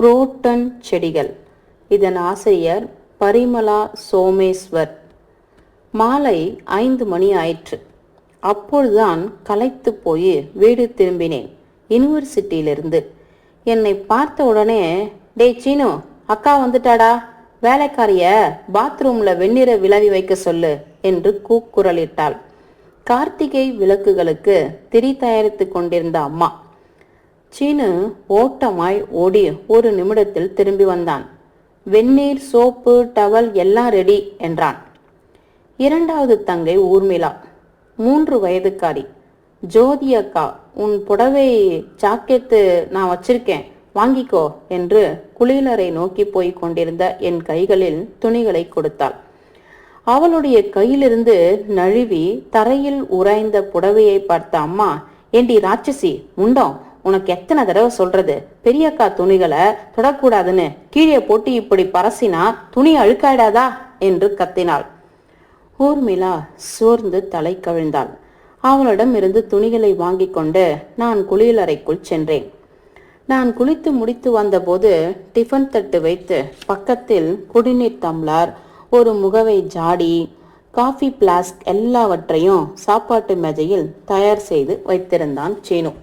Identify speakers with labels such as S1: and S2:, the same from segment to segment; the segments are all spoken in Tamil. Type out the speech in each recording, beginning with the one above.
S1: குரோட்டன் செடிகள். இதன் ஆசிரியர் பரிமளா சோமேஸ்வர். மாலை 5 மணி ஆயிற்று. அப்பொழுதுதான் களைத்து போய் வீடு திரும்பினேன். யூனிவர்சிட்டியிலிருந்து என்னை பார்த்த உடனே, டே சீனு, அக்கா வந்துட்டாடா, வேலைக்காரிய பாத்ரூம்ல வெந்நீரை விளவி வைக்க சொல்லு என்று கூக்குரலிட்டாள். கார்த்திகை விளக்குகளுக்கு திரி தயாரித்து கொண்டிருந்த அம்மா. சீனு ஓட்டமாய் ஓடி 1 நிமிடத்தில் திரும்பி வந்தான். வெந்நீர், சோப்பு, டவல் எல்லாம் ரெடி என்றான். 2வது தங்கை ஊர்மிளா, 3 வயதுக்காரி. ஜோதி அக்கா, உன் புடவை ஜாக்கெட்டு நான் வச்சிருக்கேன், வாங்கிக்கோ என்று குளியலறை நோக்கி போய் கொண்டிருந்த என் கைகளில் துணிகளை கொடுத்தாள். அவளுடைய கையிலிருந்து நழுவி தரையில் உராய்ந்த புடவையை பார்த்த அம்மா, ஏண்டி ராட்சசி முண்டம், உனக்கு எத்தனை தடவை சொல்றது, பெரியக்கா துணிகளை தொடக்கூடாதுன்னு, கீழே போட்டு இப்படி பரசினா துணி அழுக்காயிடாதா என்று கத்தினாள். ஊர்மிளா சோர்ந்து தலை கவிழ்ந்தாள். அவளிடம் இருந்து துணிகளை வாங்கி கொண்டு நான் குளியலறைக்குள் சென்றேன். நான் குளித்து முடித்து வந்தபோது டிஃபன் தட்டு வைத்து பக்கத்தில் குடிநீர் டம்ளர், ஒரு முகவை ஜாடி, காஃபி பிளாஸ்க் எல்லாவற்றையும் சாப்பாட்டு மேஜையில் தயார் செய்து வைத்திருந்தான் சீனு.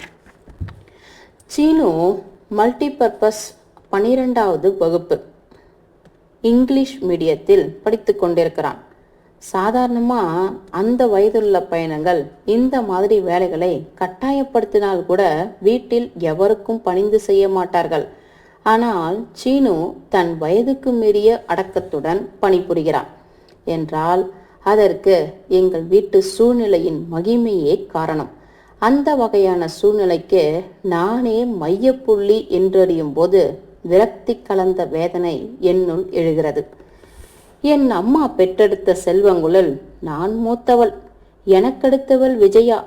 S1: சீனு மல்டிபர்பஸ் 12வது வகுப்பு இங்கிலீஷ் மீடியத்தில் படித்து கொண்டிருக்கிறான். சாதாரணமா அந்த வயதுள்ள பையனங்கள் இந்த மாதிரி வேலைகளை கட்டாயப்படுத்தினால் கூட வீட்டில் எவருக்கும் பணிந்து செய்ய மாட்டார்கள். ஆனால் சீனு தன் வயதுக்கு மீறிய அடக்கத்துடன் பணிபுரிகிறான் என்றால் அதற்கு எங்கள் வீட்டு சூழ்நிலையின் மகிமையே காரணம். அந்த வகையான சூழ்நிலைக்கு நானே மையப்புள்ளி என்றறியும் போது விரக்தி கலந்த வேதனை என்னுள் எழுகிறது. என் அம்மா பெற்றெடுத்த செல்வங்களுள் நான் மூத்தவள். எனக்கடுத்தவள் விஜயா,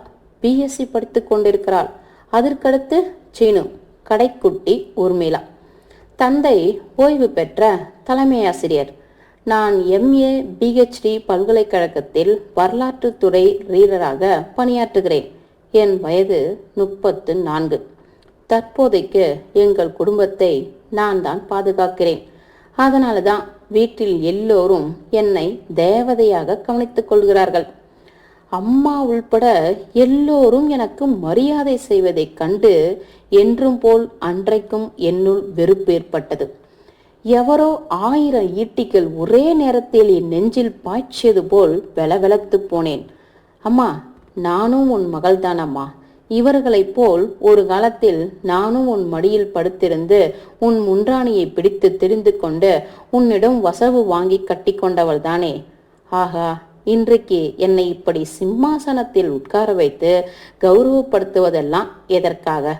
S1: பிஎஸ்சி படித்து கொண்டிருக்கிறாள். அதற்கடுத்து சீனு, கடைக்குட்டி ஊர்மிளா. தந்தை ஓய்வு பெற்ற தலைமை ஆசிரியர். நான் எம்ஏ பிஹெச்டி பல்கலைக்கழகத்தில் வரலாற்றுத்துறை ரீடராக பணியாற்றுகிறேன். என் வயது 34. தற்போதைக்கு எங்கள் குடும்பத்தை நான் தான் பாதுகாக்கிறேன். அதனால தான் வீட்டில் எல்லோரும் என்னை தேவதையாக கவனித்துக் கொள்கிறார்கள். அம்மா உள்பட எல்லோரும் எனக்கு மரியாதை செய்வதை கண்டு என்றும் போல் அன்றைக்கும் என்னுள் வெறுப்பு ஏற்பட்டது. எவரோ 1000 ஈட்டிகள் ஒரே நேரத்தில் என் நெஞ்சில் பாய்ச்சியது போல் வெலவெலத்து போனேன். அம்மா, நானும் உன் மகள்தான் அம்மா. இவர்களைப் போல் ஒரு காலத்தில் நானும் உன் மடியில் படுத்திருந்து உன் முன்றாணியை பிடித்து தெரிந்து கொண்டு உன்னிடம் வசவு வாங்கி கட்டி கொண்டவள் தானே. ஆகா, இன்றைக்கு என்னை இப்படி சிம்மாசனத்தில் உட்கார வைத்து கௌரவப்படுத்துவதெல்லாம் எதற்காக?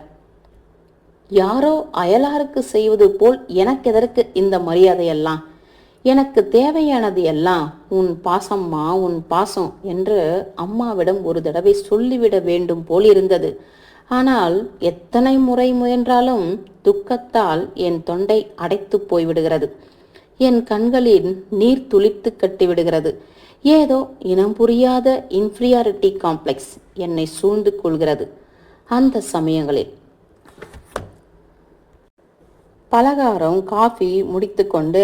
S1: யாரோ அயலாருக்கு செய்வது போல் எனக்கு எதற்கு இந்த மரியாதையெல்லாம்? எனக்கு தேவையானது எல்லாம் உன் பாசம்மா, உன் பாசம் என்று அம்மாவிடம் ஒரு தடவை சொல்லிவிட வேண்டும் போல் இருந்தது. ஆனால் எத்தனை முறை முயன்றாலும் துக்கத்தால் என் தொண்டை அடைத்து போய்விடுகிறது. என் கண்களில் நீர் துளித்து கட்டிவிடுகிறது. ஏதோ இனம் புரியாத இன்ஃபீரியாரிட்டி காம்ப்ளெக்ஸ் என்னை சூழ்ந்து கொள்கிறது. அந்த சமயங்களில் பலகாரம், காஃபி முடித்து கொண்டு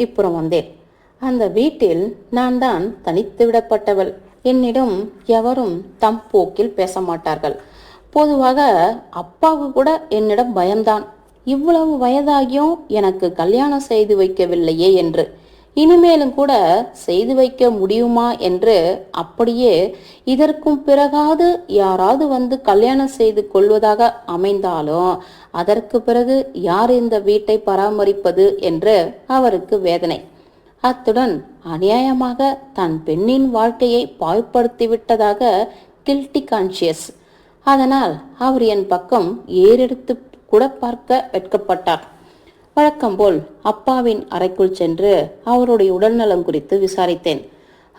S1: இப்புறம் வந்தேன். அந்த வீட்டில் நான் தான் தனித்து விடப்பட்டவள். என்னிடம் எவரும் தம் போக்கில் பேச மாட்டார்கள். பொதுவாக அப்பாவுக்கு கூட என்னிடம் பயம்தான். இவ்வளவு வயதாகியும் எனக்கு கல்யாணம் செய்து வைக்கவில்லையே என்று. இனிமேலும் கூட செய்து வைக்க முடியுமா என்று. அப்படியே இதற்கும் பிறகாவது யாராவது வந்து கல்யாணம் செய்து கொள்வதாக அமைந்தாலும் அதற்கு பிறகு யார் இந்த வீட்டை பராமரிப்பது என்று அவருக்கு வேதனை. அத்துடன் அநியாயமாக தன் பெண்ணின் வாழ்க்கையை பாழ்படுத்தி விட்டதாக கில்ட்டி கான்சியஸ். அதனால் அவர் என் பக்கம் ஏறெடுத்து கூட பார்க்க வெட்கப்பட்டார். வழக்கம்போல் அப்பாவின் அறைக்குள் சென்று அவருடைய உடல்நலம் குறித்து விசாரித்தேன்.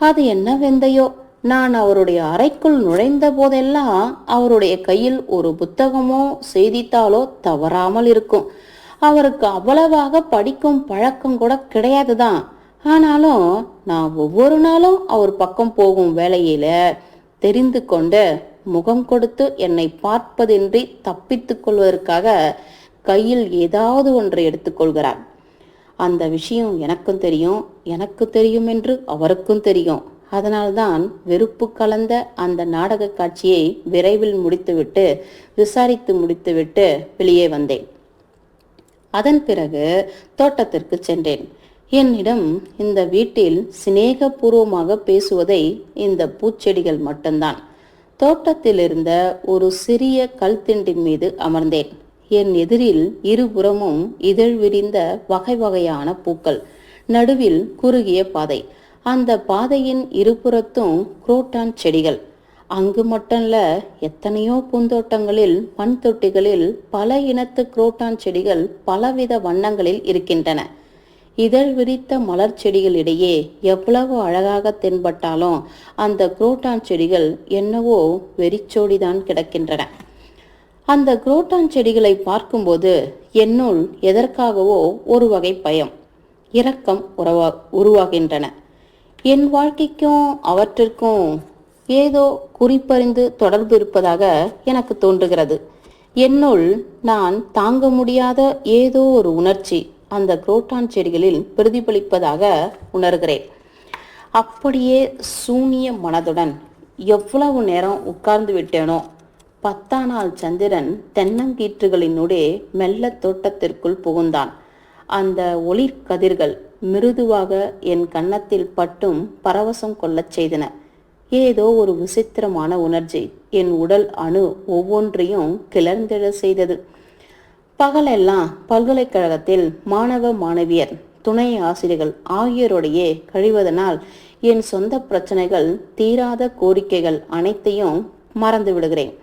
S1: அது என்ன வெந்தையோ, நான் அவருடைய அறைக்குள் நுழைந்த போதெல்லாம் அவருடைய கையில் ஒரு புத்தகமோ செய்தித்தாளோ தவறாமல் இருக்கும். அவருக்கு அவ்வளவாக படிக்கும் பழக்கம் கூட கிடையாதுதான். ஆனாலும் நான் ஒவ்வொரு நாளும் அவர் பக்கம் போகும் வேளையில தெரிந்து கொண்டு முகம் கொடுத்து என்னை பார்ப்பதின்றி தப்பித்து கொள்வதற்காக கையில் ஏதாவது ஒன்றை எடுத்துக்கொள்கிறார். அந்த விஷயம் எனக்கும் தெரியும், எனக்கு தெரியும் என்று அவருக்கும் தெரியும். அதனால்தான் வெறுப்பு கலந்த அந்த நாடக காட்சியை விரைவில் முடித்துவிட்டு விசாரித்து முடித்துவிட்டு வெளியே வந்தேன். அதன் பிறகு தோட்டத்திற்கு சென்றேன். என்னிடம் இந்த வீட்டில் சிநேகபூர்வமாக பேசுவதை இந்த பூச்செடிகள் மட்டும்தான். தோட்டத்தில் இருந்த ஒரு சிறிய கல்திண்டின் மீது அமர்ந்தேன். என் எதிரில் இருபுறமும் இதழ் விரிந்த வகை வகையான பூக்கள், நடுவில் குறுகிய பாதை. அந்த பாதையின் இருபுறத்தும் குரோட்டான் செடிகள். அங்கு மட்டுமல்ல, எத்தனையோ பூந்தோட்டங்களில் மண் தொட்டிகளில் பல இனத்து குரோட்டான் செடிகள் பலவித வண்ணங்களில் இருக்கின்றன. இதழ் விரித்த மலர் செடிகளிடையே எவ்வளவு அழகாக தென்பட்டாலும் அந்த குரோட்டான் செடிகள் என்னவோ வெறிச்சோடிதான் கிடக்கின்றன. அந்த குரோட்டான் செடிகளை பார்க்கும்போது என்னுள் எதற்காகவோ ஒரு வகை பயம், இரக்கம் உருவாகின்றன. என் வாழ்க்கைக்கும் அவற்றிற்கும் ஏதோ குறிப்பறிந்து தொடர்பு இருப்பதாக எனக்கு தோன்றுகிறது. என்னுள் நான் தாங்க முடியாத ஏதோ ஒரு உணர்ச்சி அந்த குரோட்டான் செடிகளில் பிரதிபலிப்பதாக உணர்கிறேன். அப்படியே சூனிய மனதுடன் எவ்வளவு நேரம் உட்கார்ந்து விட்டேனோ. 10ஆம் நாள் சந்திரன் தென்னங்கீற்றுகளினுடைய மெல்ல தோட்டத்திற்குள் புகுந்தான். அந்த ஒளிர் கதிர்கள் மிருதுவாக என் கன்னத்தில் பட்டும் பரவசம் கொள்ளச் செய்தன. ஏதோ ஒரு விசித்திரமான உணர்ச்சி என் உடல் அணு ஒவ்வொன்றையும் கிளர்ந்தெழ செய்தது. பகலெல்லாம் பல்கலைக்கழகத்தில் மாணவ மாணவியர், துணை ஆசிரியர்கள் ஆகியோருடைய கழிவதனால் என் சொந்த பிரச்சனைகள், தீராத கோரிக்கைகள் அனைத்தையும் மறந்து விடுகிறேன்.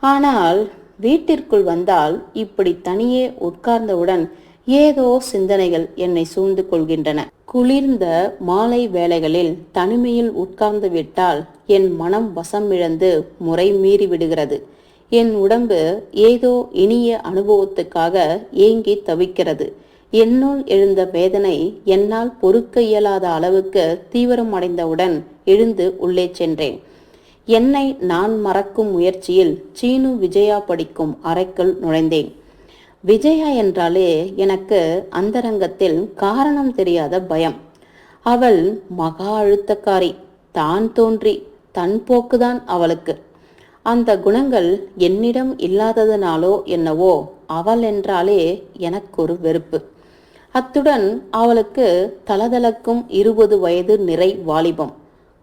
S1: ஆனால் வீட்டிற்குள் வந்தால் இப்படி தனியே உட்கார்ந்தவுடன் ஏதோ சிந்தனைகள் என்னை சூழ்ந்து கொள்கின்றன. குளிர்ந்த மாலை வேளைகளில் தனிமையில் உட்கார்ந்து விட்டால் என் மனம் வசமிழந்து முறை மீறி விடுகிறது. என் உடம்பு ஏதோ இனிய அனுபவத்துக்காக ஏங்கி தவிக்கிறது. என்னுள் எழுந்த வேதனை என்னால் பொறுக்க இயலாத அளவுக்கு தீவிரமடைந்தவுடன் எழுந்து உள்ளே சென்றேன். என்னை நான் மறக்கும் முயற்சியில் சீனு விஜயா படிக்கும் அறைக்குள் நுழைந்தேன். விஜயா என்றாலே எனக்கு அந்தரங்கத்தில் காரணம் தெரியாத பயம். அவள் மகா அழுத்தக்காரி, தான் தோன்றி, தன் போக்குதான் அவளுக்கு. அந்த குணங்கள் என்னிடம் இல்லாததுனாலோ என்னவோ அவள் என்றாலே எனக்கு ஒரு வெறுப்பு. அத்துடன் அவளுக்கு தளதளக்கும் 20 வயது நிறை வாலிபம்.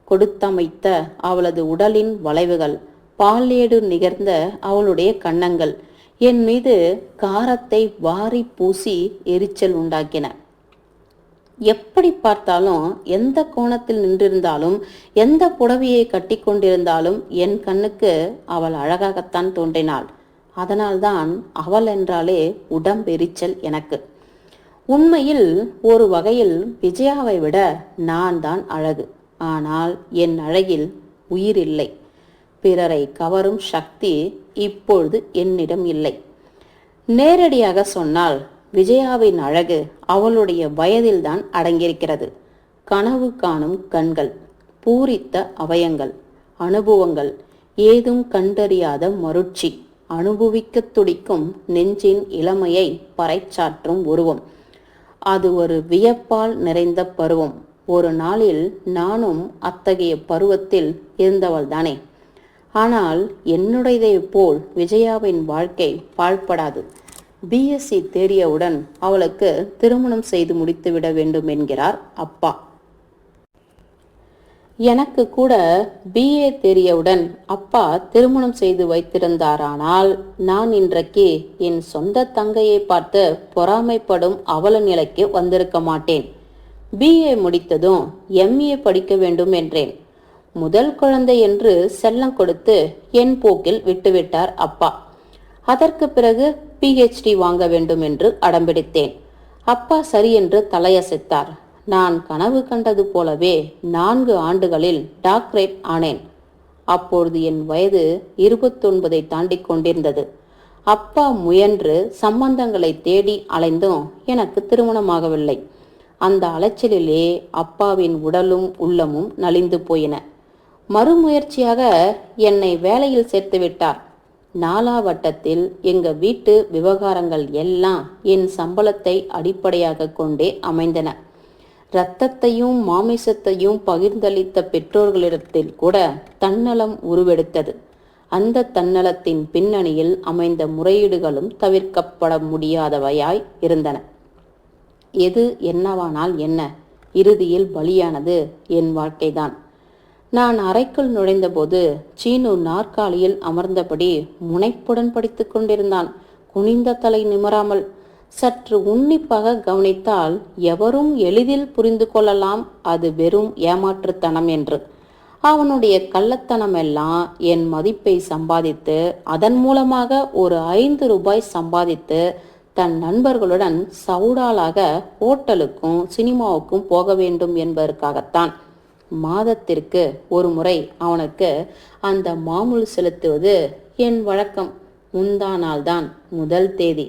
S1: கொடுத்தமைத்த அவளது உடலின் வளைவுகள், பால்ஏடு நிகர்ந்த அவளுடைய கன்னங்கள் என் மீது காரத்தை வாரி பூசி எரிச்சல் உண்டாக்கின. எப்படி பார்த்தாலும், எந்த கோணத்தில் நின்றிருந்தாலும், எந்த புடவையை கட்டி கொண்டிருந்தாலும் என் கண்ணுக்கு அவள் அழகாகத்தான் தோன்றினாள். அதனால்தான் அவள் என்றாலே உடம்பெரிச்சல் எனக்கு. உண்மையில் ஒரு வகையில் விஜயாவை விட நான் தான் அழகு. ஆனால் என் அழகில் உயிர் இல்லை. பிறரை கவரும் சக்தி இப்பொழுது என்னிடம் இல்லை. நேரடியாக சொன்னால் விஜயாவின் அழகு அவளுடைய வயதில்தான் அடங்கியிருக்கிறது. கனவு காணும் கண்கள், பூரித்த அவயங்கள், அனுபவங்கள், ஏதும் கண்டறியாத மருட்சி, அனுபவிக்க துடிக்கும் நெஞ்சின் இளமையை பறைச்சாற்றும் உருவம். அது ஒரு வியப்பால் நிறைந்த பருவம். ஒரு நாளில் நானும் அத்தகைய பருவத்தில் இருந்தவள்தானே. ஆனால் என்னுடையதை போல் விஜயாவின் வாழ்க்கை பாழ்படாது. பிஎஸ்சி தேறியவுடன் அவளுக்கு திருமணம் செய்து முடித்துவிட வேண்டும் என்கிறார் அப்பா. எனக்கு கூட பிஏ தேறியவுடன் அப்பா திருமணம் செய்து வைத்திருந்தாரானால் நான் இன்றைக்கு என் சொந்த தங்கையை பார்த்து பொறாமைப்படும் அவல நிலைக்கு வந்திருக்க மாட்டேன். பிஏ முடித்ததும் எம்ஏ படிக்க வேண்டும் என்றேன். முதல் குழந்தை என்று செல்லம் கொடுத்து என் போக்கில் விட்டுவிட்டார் அப்பா. அதற்கு பிறகு பிஹெச்டி வாங்க வேண்டும் என்று அடம்பிடித்தேன். அப்பா சரி என்று தலையசைத்தார். நான் கனவு கண்டது போலவே 4 ஆண்டுகளில் டாக்டரேட் ஆனேன். அப்பொழுது என் வயது 29 தாண்டி கொண்டிருந்தது. அப்பா முயன்று சம்பந்தங்களை தேடி அலைந்தும் எனக்கு திருமணமாகவில்லை. அந்த அலைச்சலிலே அப்பாவின் உடலும் உள்ளமும் நலிந்து போயின. மறுமுயற்சியாக என்னை வேலையில் சேர்த்து விட்டார். நாலாவட்டத்தில் எங்க வீட்டு விவகாரங்கள் எல்லாம் என் சம்பளத்தை அடிப்படையாக கொண்டே அமைந்தன. இரத்தத்தையும் மாமிசத்தையும் பகிர்ந்தளித்த பெற்றோர்களிடத்தில் கூட தன்னலம் உருவெடுத்தது. அந்த தன்னலத்தின் பின்னணியில் அமைந்த முறையீடுகளும் தவிர்க்கப்பட முடியாதவையாய் இருந்தன. எது என்னவானால் என்ன, இறுதியில் பலியானது என் வாழ்க்கைதான். நான் அறைக்குள் நுழைந்தபோது சீனு நாற்காலியில் அமர்ந்தபடி முனைப்புடன் படித்து கொண்டிருந்தான். குனிந்த தலை நிமராமல். சற்று உன்னிப்பாக கவனித்தால் எவரும் எளிதில் புரிந்து கொள்ளலாம் அது வெறும் ஏமாற்றுத்தனம் என்று. அவனுடைய கள்ளத்தனமெல்லாம் என் மதிப்பை சம்பாதித்து அதன் மூலமாக ஒரு 5 ரூபாய் சம்பாதித்து தன் நண்பர்களுடன் சவுடாலாக ஹோட்டலுக்கும் சினிமாவுக்கும் போக வேண்டும் என்பதற்காகத்தான். மாதத்திற்கு ஒரு முறை அவனுக்கு அந்த மாமூல் செலுத்துவது என் வழக்கம். முந்தா நாள்தான் முதல் தேதி.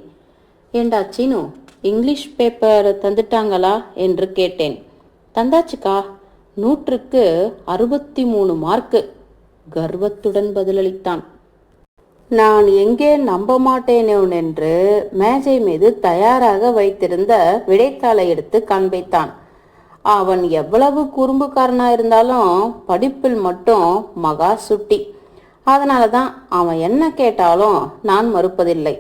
S1: ஏண்டா சீனு, இங்கிலீஷ் பேப்பர் தந்துட்டாங்களா என்று கேட்டேன். தந்தாச்சுக்கா, 100க்கு 63 மார்க்கு, கர்வத்துடன் பதிலளித்தான். நான் எங்கே நம்ப மாட்டேனோ என்று மேஜை மீது தயாராக வைத்திருந்த விடைத்தாளை எடுத்து காண்பித்தான். அவன் எவ்வளவு குறும்புக்காரனா இருந்தாலும் படிப்பில் மட்டும் மகா சுட்டி. அதனாலதான் அவன் என்ன கேட்டாலும் நான் மறுப்பதில்லை.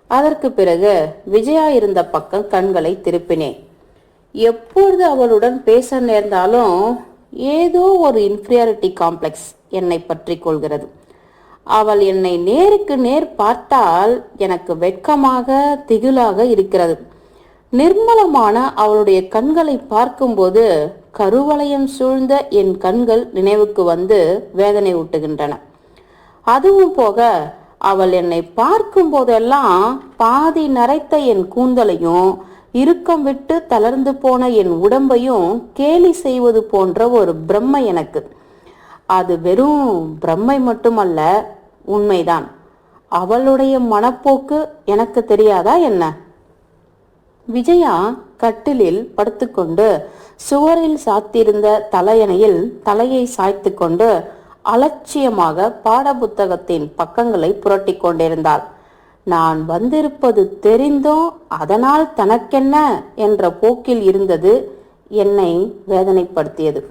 S1: அதற்கு பிறகு விஜயா இருந்த பக்கம் கண்களை திருப்பினேன். எப்பொழுது அவளுடன் பேச நேர்ந்தாலும் ஏதோ ஒரு இன்ஃபீரியாரிட்டி காம்ப்ளெக்ஸ் என்னை பற்றி கொள்கிறது. அவள் என்னை நேருக்கு நேர் பார்த்தால் எனக்கு வெட்கமாக திகிலாக இருக்கிறது. நிர்மலமான அவளுடைய கண்களை பார்க்கும்போது கருவளையம் சூழ்ந்த என் கண்கள் நினைவுக்கு வந்து வேதனை ஊட்டுகின்றன. அதுவும் போக அவள் என்னை பார்க்கும் போதெல்லாம் பாதி நரைத்த என் கூந்தலையும் இறுக்கம் விட்டு தளர்ந்து போன என் உடம்பையும் கேலி செய்வது போன்ற ஒரு பிரம்மை எனக்கு. அது வெறும் பிரம்மை மட்டுமல்ல, உண்மைதான். அவளுடைய மனப்போக்கு எனக்கு தெரியாதா என்ன? விஜயா கட்டிலில் படுத்துக்கொண்டு சுவரில் சாத்தியிருந்த தலையணையில் தலையை சாய்த்து கொண்டு அலட்சியமாக பாடப்புத்தகத்தின் பக்கங்களை புரட்டி கொண்டிருந்தாள். நான் வந்திருப்பது தெரிந்தும் அதனால் தனக்கென்ன என்ற போக்கில் இருந்தது என்னை வேதனைப்படுத்தியது.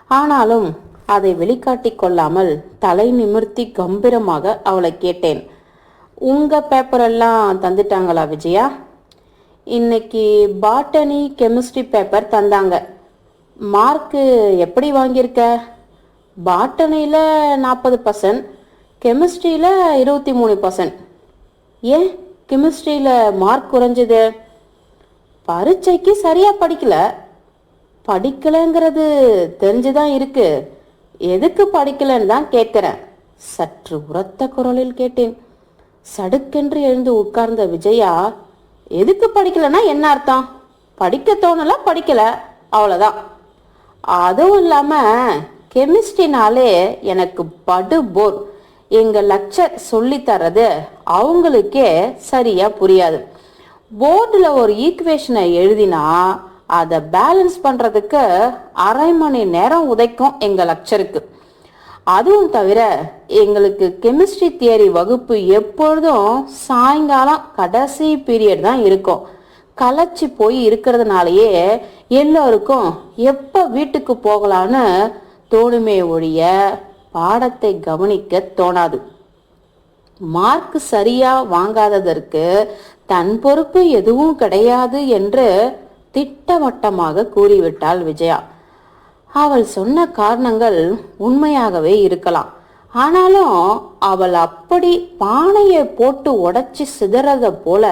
S1: ஆனாலும் அதை வெளிக்காட்டி கொள்ளாமல் தலை நிமிர்த்தி கம்பீரமாக அவளை கேட்டேன். உங்க பேப்பரெல்லாம் தந்துட்டாங்களா விஜயா? இன்னைக்கு பாட்டனி கெமிஸ்ட்ரி பேப்பர் தந்தாங்க. மார்க்கு எப்படி வாங்கியிருக்க? பாட்டனியில் 40%, கெமிஸ்ட்ரியில் 23%. ஏன் கெமிஸ்ட்ரியில் மார்க் குறைஞ்சது? பரீட்சைக்கு சரியாக படிக்கலைங்கிறது தெரிஞ்சுதான் இருக்கு. எதுக்கு படிக்கலன்னு தான் கேட்குறேன். சற்று உரத்த குரலில் கேட்டேன். சடுக்கென்று எழுந்து உட்கார்ந்த விஜயா, எதுக்கு படிக்கலன்னா என்ன அர்த்தம்? படிக்க தோணல, படிக்கல, அவ்வளோதான். அதுவும் இல்லாமல் கெமிஸ்ட்ரினாலே எனக்கு படு போர். எங்கள் லெக்சர் சொல்லி தர்றது அவங்களுக்கே சரியா புரியாது. போர்டில் ஒரு ஈக்குவேஷனை எழுதினா அதை பேலன்ஸ் பண்ணுறதுக்கு அரை மணி நேரம் உதைக்கும் எங்கள் லெக்சருக்கு. அதுவும் தவிர எங்களுக்கு கெமிஸ்ட்ரி தியரி வகுப்பு எப்பொழுதும் சாயங்காலம் கடைசி பீரியட் தான் இருக்கும். களைச்சி போய் இருக்கிறதுனாலயே எல்லோருக்கும் எப்போ வீட்டுக்கு போகலான்னு தோணுமே ஒழிய பாடத்தை கவனிக்க தோணாது. மார்க் சரியா வாங்காததற்கு தன் பொறுப்பு எதுவும் கிடையாது என்று திட்டவட்டமாக கூறிவிட்டாள் விஜயா. அவள் சொன்ன காரணங்கள் உண்மையாகவே இருக்கலாம். ஆனாலும் அவள் அப்படி பானையை போட்டு உடைச்சி சிதறத போல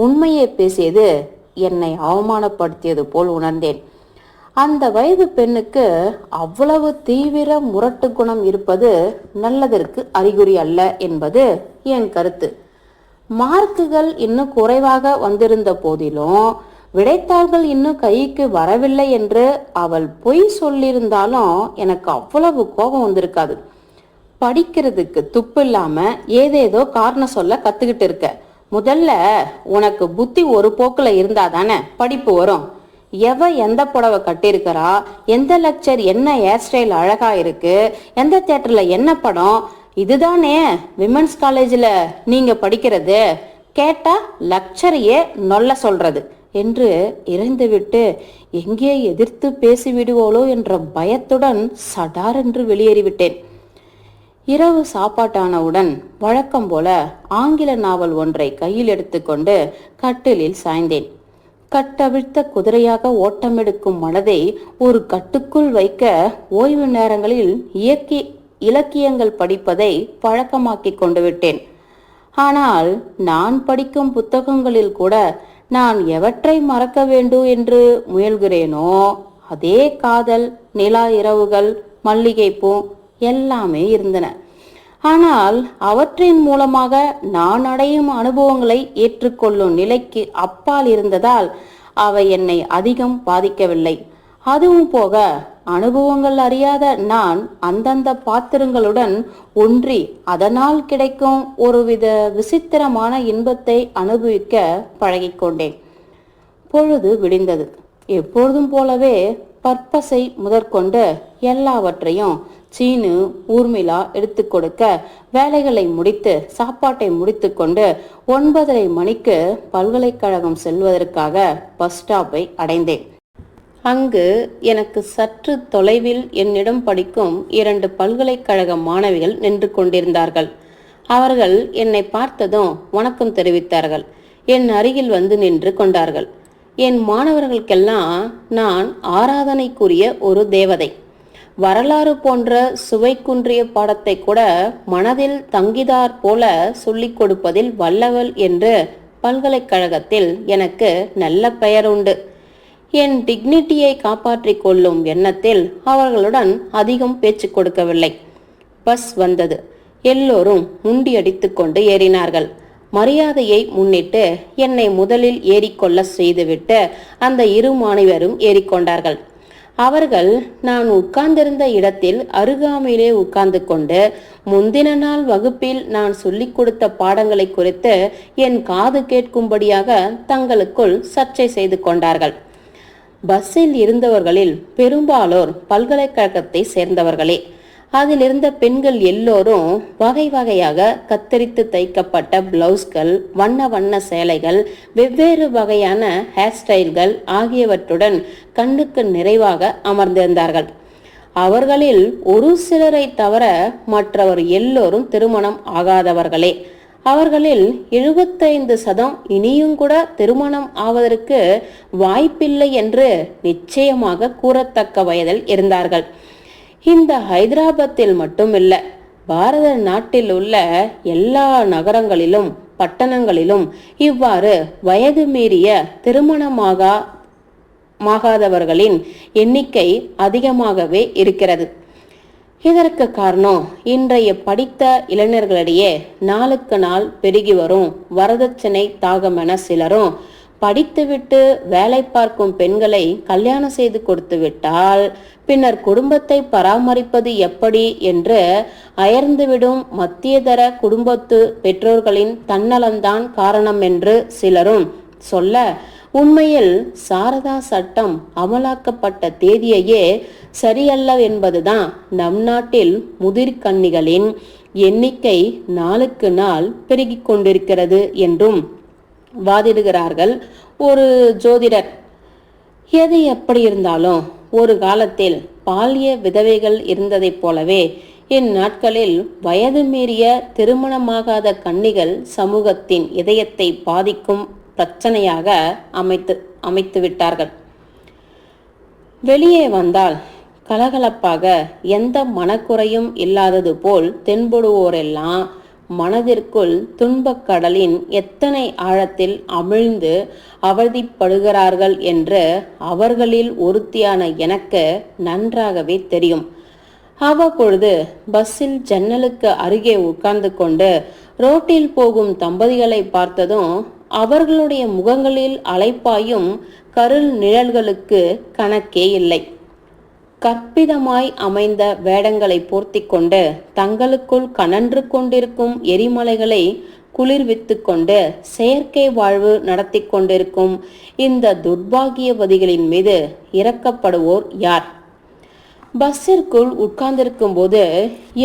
S1: உண்மையை பேசியது என்னை அவமானப்படுத்தியது போல் உணர்ந்தேன். அந்த வயது பெண்ணுக்கு அவ்வளவு தீவிர முரட்டு குணம் இருப்பது நல்லதற்கு அறிகுறி அல்ல என்பது என் கருத்து. மார்க்குகள் இன்னும் குறைவாக வந்திருந்த போதிலும் விடைத்தாள்கள் இன்னும் கைக்கு வரவில்லை என்று அவள் பொய் சொல்லியிருந்தாலும் எனக்கு அவ்வளவு கோபம் வந்திருக்காது. படிக்கிறதுக்கு துப்பு இல்லாம ஏதேதோ காரணம் சொல்ல கத்துக்கிட்டு இருக்க. முதல்ல உனக்கு புத்தி ஒரு போக்குல இருந்தா தானே படிப்பு வரும். எந்த புடவை கட்டியிருக்கிறா, எந்த லெக்சர் என்ன ஹேர் ஸ்டைல் அழகா இருக்கு, எந்த தியேட்டர்ல என்ன படம், இதுதானே விமென்ஸ் காலேஜில் நீங்க படிக்கிறது? கேட்டா லக்சரையே நொல்ல சொல்றது என்று இறைந்துவிட்டு எங்கே எதிர்த்து பேசிவிடுவோளோ என்ற பயத்துடன் சடார் என்று வெளியேறிவிட்டேன். இரவு சாப்பாட்டானவுடன் வழக்கம் போல ஆங்கில நாவல் ஒன்றை கையில் எடுத்துக்கொண்டு கட்டிலில் சாய்ந்தேன். கட்டவிழ்த்த குதிரையாக ஓட்டமெடுக்கும் மனதை ஒரு கட்டுக்குள் வைக்க ஓய்வு நேரங்களில் இலக்கியங்கள் படிப்பதை பழக்கமாக்கி கொண்டு விட்டேன். ஆனால் நான் படிக்கும் புத்தகங்களில் கூட நான் எவற்றை மறக்க வேண்டும் என்று முயல்கிறேனோ அதே காதல், நிலா இரவுகள், மல்லிகைப்பூ எல்லாமே இருந்தன. ஆனால் அவற்றின் மூலமாக நான் அடையும் அனுபவங்களை ஏற்றுக்கொள்ளும் நிலைக்கு அப்பால் இருந்ததால் அவை என்னை அதிகம் பாதிக்கவில்லை. அதுவும் போக அனுபவங்கள் அறியாத நான் அந்தந்த பாத்திரங்களுடன் ஒன்றி அதனால் கிடைக்கும் ஒருவித விசித்திரமான இன்பத்தை அனுபவிக்க பழகிக்கொண்டேன். பொழுது விடிந்தது. எப்பொழுதும் போலவே பற்பசை முதற்கொண்டு எல்லாவற்றையும் சீனு, ஊர்மிளா எடுத்து கொடுக்க வேலைகளை முடித்து சாப்பாட்டை முடித்து கொண்டு 9:30 மணிக்கு பல்கலைக்கழகம் செல்வதற்காக பஸ் ஸ்டாப்பை அடைந்தேன். அங்கு எனக்கு சற்று தொலைவில் என்னிடம் படிக்கும் 2 பல்கலைக்கழக மாணவிகள் நின்று கொண்டிருந்தார்கள். அவர்கள் என்னை பார்த்ததும் வணக்கம் தெரிவித்தார்கள். என் அருகில் வந்து நின்று கொண்டார்கள். என் மாணவர்களுக்கெல்லாம் நான் ஆராதனைக்குரிய ஒரு தேவதை. வரலாறு போன்ற சுவை குன்றிய பாடத்தை கூட மனதில் தங்கிதார் போல சொல்லிக் கொடுப்பதில் வல்லவள் என்று பல்கலைக்கழகத்தில் எனக்கு நல்ல பெயர் உண்டு. என் டிக்னிட்டியை காப்பாற்றிக் கொள்ளும் எண்ணத்தில் அவர்களுடன் அதிகம் பேச்சு கொடுக்கவில்லை. பஸ் வந்தது. எல்லோரும் முண்டியடித்து கொண்டு ஏறினார்கள். மரியாதையை முன்னிட்டு என்னை முதலில் ஏறிக்கொள்ள செய்துவிட்டு அந்த 2 மாணவரும் ஏறிக்கொண்டார்கள். அவர்கள் நான் உட்கார்ந்திருந்த இடத்தில் அருகாமையிலே உட்கார்ந்து கொண்டு முந்தின நாள் வகுப்பில் நான் சொல்லிக் கொடுத்த பாடங்களை குறித்து என் காது கேட்கும்படியாக தங்களுக்குள் சர்ச்சை செய்து கொண்டார்கள். பஸ்ஸில் இருந்தவர்களில் பெரும்பாலோர் பல்கலைக்கழகத்தை சேர்ந்தவர்களே. அதில் இருந்த பெண்கள் எல்லோரும் வகை வகையாக கத்தரித்து தைக்கப்பட்ட பிளவுஸ்கள், வண்ண வண்ண சேலைகள், வெவ்வேறு வகையான ஹேர் ஸ்டைல்கள் ஆகியவற்றுடன் கண்ணுக்கு நிறைவாக அமர்ந்திருந்தார்கள். அவர்களில் ஒரு சிலரை தவிர மற்றவர் எல்லோரும் திருமணம் ஆகாதவர்களே. அவர்களில் 75% இனியும் கூட திருமணம் ஆவதற்கு வாய்ப்பில்லை என்று நிச்சயமாக கூறத்தக்க வயதில் இருந்தார்கள். இந்த ஹைதராபாத்தில் மட்டுமில்ல, பாரத நாட்டில் உள்ள எல்லா நகரங்களிலும் பட்டணங்களிலும் இவ்வாறு வயது மீறிய திருமணமாகாதவர்களின் எண்ணிக்கை அதிகமாகவே இருக்கிறது. இதற்கு காரணம் இன்றைய படித்த இளைஞர்களிடையே நாளுக்கு நாள் பெருகி வரும் வரதட்சணை தாகமென சிலரும் படித்துவிட்டு வேலை பார்க்கும் பெண்களை கல்யாணம் செய்து கொடுத்து விட்டால் பின்னர் குடும்பத்தை பராமரிப்பது எப்படி என்று அயர்ந்துவிடும் மத்தியதர குடும்பத்து பெற்றோர்களின் தன்னலம்தான் காரணம் என்று சிலரும் சொல்ல, உண்மையில் சாரதா சட்டம் அமலாக்கப்பட்ட தேதியையே சரியல்ல என்பதுதான் நம் நாட்டில் முதிர்கன்னிகளின் எண்ணிக்கை நாளுக்கு நாள் பெருகிக் கொண்டிருக்கிறது என்றும் வாதிடுகிறார்கள் ஒரு ஜோதிடர். எது எப்படி இருந்தாலும் ஒரு காலத்தில் பாலிய விதவைகள் இருந்ததைப் போலவே இந்நாட்களில் வயது மீறிய திருமணமாகாத கன்னிகள் சமூகத்தின் இதயத்தை பாதிக்கும் பிரச்சனையாக அமைத்து விட்டார்கள். வெளியே வந்தால் கலகலப்பாக எந்த மனக்குறையும் இல்லாதது போல் தென்படுவோரெல்லாம் மனதிற்குள் துன்பக் கடலின் எத்தனை ஆழத்தில் அமிழ்ந்து அவதிப்படுகிறார்கள் என்று அவர்களில் ஒருத்தியான எனக்கு நன்றாகவே தெரியும். அவ்வப்பொழுது பஸ்ஸில் ஜன்னலுக்கு அருகே உட்கார்ந்து கொண்டு ரோட்டில் போகும் தம்பதிகளை பார்த்ததும் அவர்களுடைய முகங்களில் அலைப்பாயும் கருள் நிழல்களுக்கு கணக்கே இல்லை. கற்பிதமாய் அமைந்த வேடங்களை போர்த்தி கொண்டு தங்களுக்குள் கனன்று கொண்டிருக்கும் எரிமலைகளை குளிர்வித்து கொண்டு செயற்கை வாழ்வு நடத்தி கொண்டிருக்கும் இந்த துர்பாகியவதிகளின் மீது இரக்கப்படுவோர் யார்? பஸ்ஸிற்குள் உட்கார்ந்திருக்கும் போது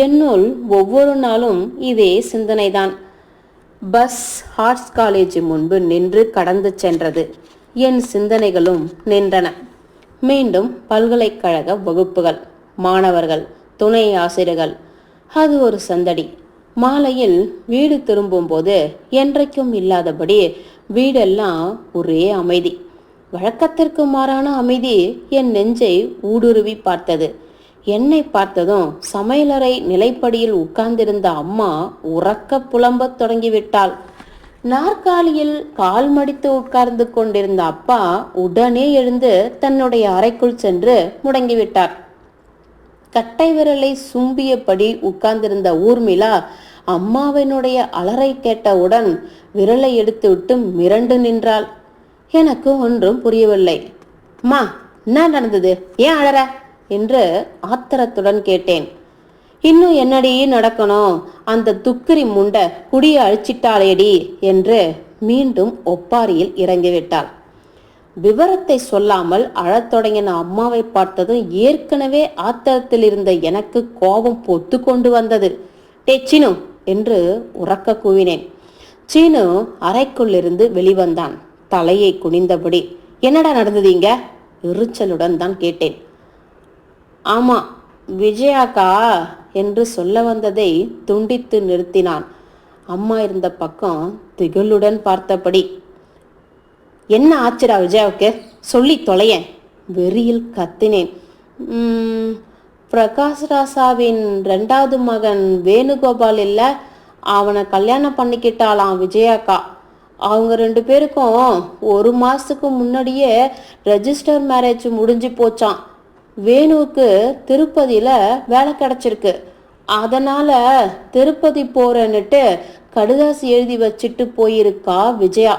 S1: என்னுள் ஒவ்வொரு நாளும் இதே சிந்தனைதான். பஸ் ஆர்ட்ஸ் காலேஜ் முன்பு நின்று கடந்து சென்றது. என் சிந்தனைகளும் நின்றன. மீண்டும் பல்கலைக்கழக வகுப்புகள், மாணவர்கள், துணை ஆசிரியர்கள், அது ஒரு சந்தடி. மாலையில் வீடு திரும்பும்போது என்றைக்கும் இல்லாதபடி வீடெல்லாம் ஒரே அமைதி. வழக்கத்திற்கு மாறான அமைதி என் நெஞ்சை ஊடுருவி பார்த்தது. என்னை பார்த்ததும் சமையலறை நிலைப்படியில் உட்கார்ந்திருந்த அம்மா உறக்க புலம்பத் தொடங்கிவிட்டாள். நாற்காலியில் கால் மடித்து உட்கார்ந்து கொண்டிருந்த அப்பா உடனே எழுந்து தன்னுடைய அறைக்குள் சென்று முடங்கிவிட்டார். கட்டை விரலை சும்பியபடி உட்கார்ந்திருந்த ஊர்மிளா அம்மாவினுடைய அலறை கேட்டவுடன் விரலை எடுத்துவிட்டு மிரண்டு நின்றாள். எனக்கு ஒன்றும் புரியவில்லை. அம்மா, என்ன நடந்தது? ஏன் அழற என்று ஆத்திரத்துடன் கேட்டேன். இன்னும் என்னடி நடக்கணும்? அந்த துக்கிரி முண்டை குடிய அழிச்சிட்டாளேடி என்று மீண்டும் ஒப்பாரியில் இறங்கிவிட்டாள். விவரத்தை சொல்லாமல் அழத் தொடங்கின அம்மாவை பார்த்ததும் ஏற்கனவே ஆத்திரத்தில் இருந்த எனக்கு கோபம் பொத்து கொண்டு வந்தது. டே சீனு என்று உறக்க கூவினேன். சீனு அறைக்குள்ளிருந்து வெளிவந்தான், தலையை குனிந்தபடி. என்னடா நடந்ததீங்க? எரிச்சலுடன் தான் கேட்டேன். ஆமா, விஜயாக்கா என்று சொல்ல வந்ததை துண்டித்து நிறுத்தினான். அம்மா இருந்த பக்கம் திகிலுடன் பார்த்தபடி. என்ன ஆச்சுடா விஜயாவுக்கு? சொல்லி தொலையேன். வெறியில் கத்தினேன். பிரகாஷ் ராசாவின் 2வது மகன் வேணுகோபால் இல்லை, அவனை கல்யாணம் பண்ணிக்கிட்டாளாம் விஜயாக்கா. அவங்க 2 பேருக்கும் 1 மாசத்துக்கு முன்னாடியே ரெஜிஸ்டர் மேரேஜ் முடிஞ்சு போச்சான். வேணுவுக்கு திருப்பதியில் வேலை கிடைச்சிருக்கு. அதனால திருப்பதி போறேன்னுட்டு கடுதாசி எழுதி வச்சுட்டு போயிருக்கா விஜயா.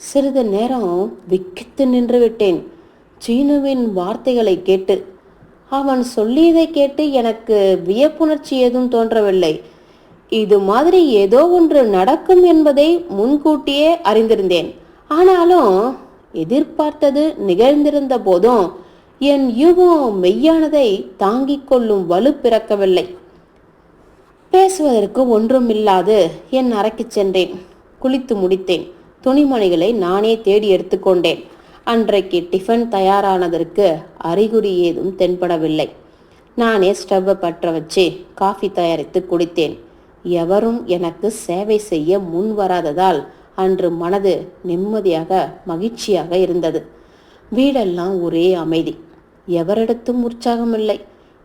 S1: சிறிது நேரம் விக்கித்து நின்று விட்டேன் சீனுவின் வார்த்தைகளை கேட்டு. அவன் சொல்லியதை கேட்டு எனக்கு வியப்புணர்ச்சி ஏதும் தோன்றவில்லை. இது மாதிரி ஏதோ ஒன்று நடக்கும் என்பதை முன்கூட்டியே அறிந்திருந்தேன். ஆனாலும் எதிர்பார்த்தது நிகழ்ந்திருந்த போதும் என் யூகம் மெய்யானதை தாங்கிக் கொள்ளும் வலு பிறக்கவில்லை. பேசுவதற்கு ஒன்றுமில்லாது என் அறைக்கு சென்றேன். குளித்து முடித்தேன். துணிமணிகளை நானே தேடி எடுத்துக்கொண்டேன். அன்றைக்கு டிஃபன் தயாரானதற்கு அறிகுறி ஏதும் தென்படவில்லை. நானே ஸ்டவ்வை பற்ற வச்சு காஃபி தயாரித்து குடித்தேன். எவரும் எனக்கு சேவை செய்ய முன் வராததால் அன்று மனது நிம்மதியாக மகிழ்ச்சியாக இருந்தது. வீடெல்லாம் ஒரே அமைதி. எவரிடத்தும் உற்சாகமில்லை.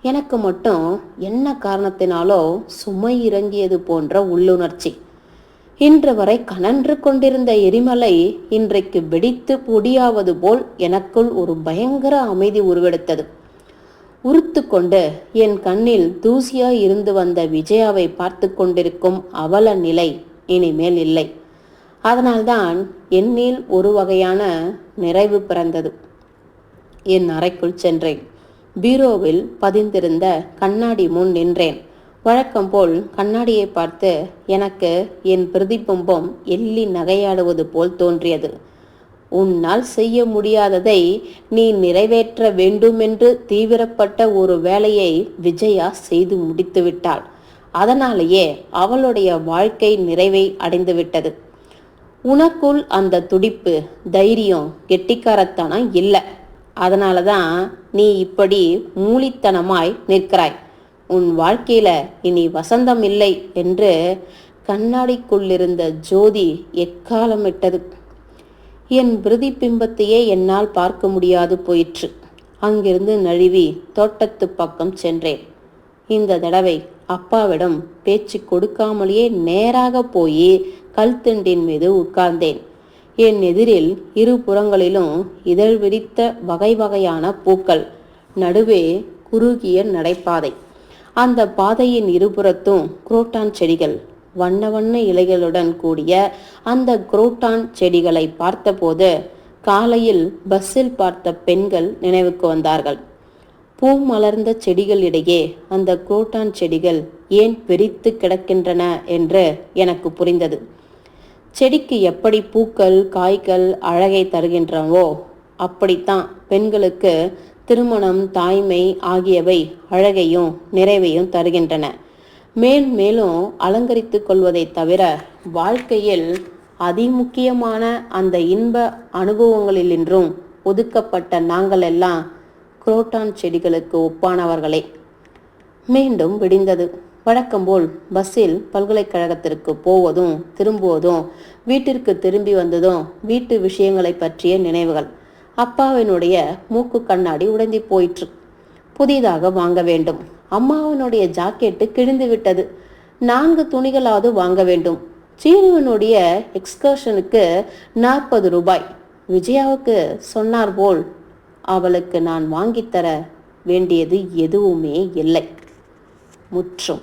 S1: எனக்கு மட்டும் என்ன காரணத்தினாலோ சுமை இறங்கியது போன்ற உள்ளுணர்ச்சி. இன்று வரை கனன்று கொண்டிருந்த எரிமலை இன்றைக்கு வெடித்து பொடியாவது போல் எனக்குள் ஒரு பயங்கர அமைதி உருவெடுத்தது. உறுத்து கொண்டு என் கண்ணில் தூசியாய் இருந்து வந்த விஜயாவை பார்த்து கொண்டிருக்கும் அவல நிலை இனிமேல் இல்லை. அதனால்தான் என்னில் ஒரு வகையான நிறைவு பிறந்தது. என் அறைக்குள் சென்றேன். பீரோவில் பதிந்திருந்த கண்ணாடி முன் நின்றேன். வழக்கம் போல் கண்ணாடியை பார்த்து எனக்கு என் பிரதிபிம்பம் எள்ளி நகையாடுவது போல் தோன்றியது. உன்னால் செய்ய முடியாததை நீ நிறைவேற்ற வேண்டுமென்று தீவிரப்பட்ட ஒரு வேலையை விஜயா செய்து முடித்துவிட்டாள். அதனாலேயே அவளுடைய வாழ்க்கை நிறைவை அடைந்துவிட்டது. உனக்குள் அந்த துடிப்பு, தைரியம், கெட்டிக்காரத்தனம் இல்லை. அதனால தான் நீ இப்படி மூலித்தனமாய் நிற்கிறாய். உன் வாழ்க்கையில இனி வசந்தம் இல்லை என்று கண்ணாடிக்குள்ளிருந்த ஜோதி எக்காலமிட்டது. என் பிரதிபிம்பத்தையே என்னால் பார்க்க முடியாது போயிற்று. அங்கிருந்து நழுவி தோட்டத்து பக்கம் சென்றேன். இந்த தடவை அப்பாவிடம் பேச்சு கொடுக்காமலேயே நேராக போய் கல்திண்டின் மீது உட்கார்ந்தேன். என் எதிரில் இரு புறங்களிலும் இதழ் விரித்த வகை வகையான பூக்கள், நடுவே குறுகிய நடைபாதை. அந்த பாதையின் இருபுறத்தும் குரோட்டான் செடிகள். வண்ண வண்ண இலைகளுடன் கூடிய அந்த குரோட்டான் செடிகளை பார்த்தபோது காலையில் பஸ்ஸில் பார்த்த பெண்கள் நினைவுக்கு வந்தார்கள். பூ மலர்ந்த செடிகளிடையே அந்த குரோட்டான் செடிகள் ஏன் பிரித்து கிடக்கின்றன என்று எனக்கு புரிந்தது. செடிக்கு எப்படி பூக்கள் காய்கள் அழகை தருகின்றனவோ அப்படித்தான் பெண்களுக்கு திருமணம், தாய்மை ஆகியவை அழகையும் நிறைவையும் தருகின்றன. மேலும் அலங்கரித்து கொள்வதை தவிர வாழ்க்கையில் அதிமுக்கியமான அந்த இன்ப அனுபவங்களினின்றும் ஒதுக்கப்பட்ட நாங்கள் எல்லாம் குரோட்டான் செடிகளுக்கு ஒப்பானவர்களே. மீண்டும் விடிந்தது. வழக்கம்போல் பஸ்ஸில் பல்கலைக்கழகத்திற்கு போவதும் திரும்புவதும், வீட்டிற்கு திரும்பி வந்ததும் வீட்டு விஷயங்களை பற்றிய நினைவுகள். அப்பாவினுடைய மூக்கு கண்ணாடி உடைந்து போயிற்று. புதிதாக வாங்க வேண்டும். அம்மாவினுடைய ஜாக்கெட்டு கிழிந்து விட்டது. 4 துணிகளாவது வாங்க வேண்டும். சீனுவனுடைய எக்ஸ்கர்ஷனுக்கு 40 ரூபாய். விஜயாவுக்கு சொன்னார் போல் அவளுக்கு நான் வாங்கித்தர வேண்டியது எதுவுமே இல்லை. முற்றும்.